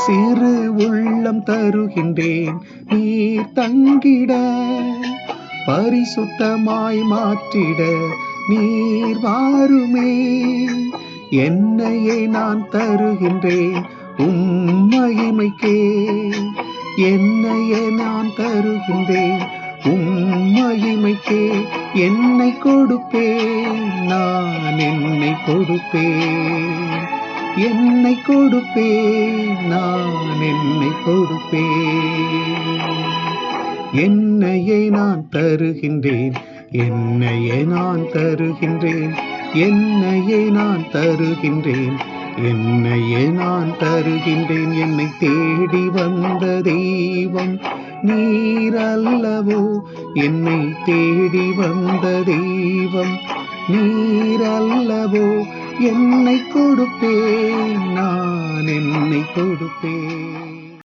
சிறு உள்ளம் தருகின்றேன் நீர் தங்கிட, பரிசுத்தமாய் மாற்றிட நீர் வாருமே. என்னையே நான் தருகின்றேன் மகிமைக்கே, என்னையே நான் தருகின்றேன் மகிமைக்கே. என்னை கொடுப்பேன், நான் என்னை கொடுப்பேன், என்னை கொடுப்பேன், நான் என்னை கொடுப்பேன். என்னையே நான் தருகின்றேன், என்னையே நான் தருகின்றேன், என்னையே நான் தருகின்றேன், என்னையே நான் தருகின்றேன். என்னை தேடி வந்த தெய்வம் நீர் அல்லவோ, என்னை தேடி வந்த தெய்வம் நீர் அல்லவோ. என்னை கொடுப்பேன், நான் என்னை கொடுப்பேன்.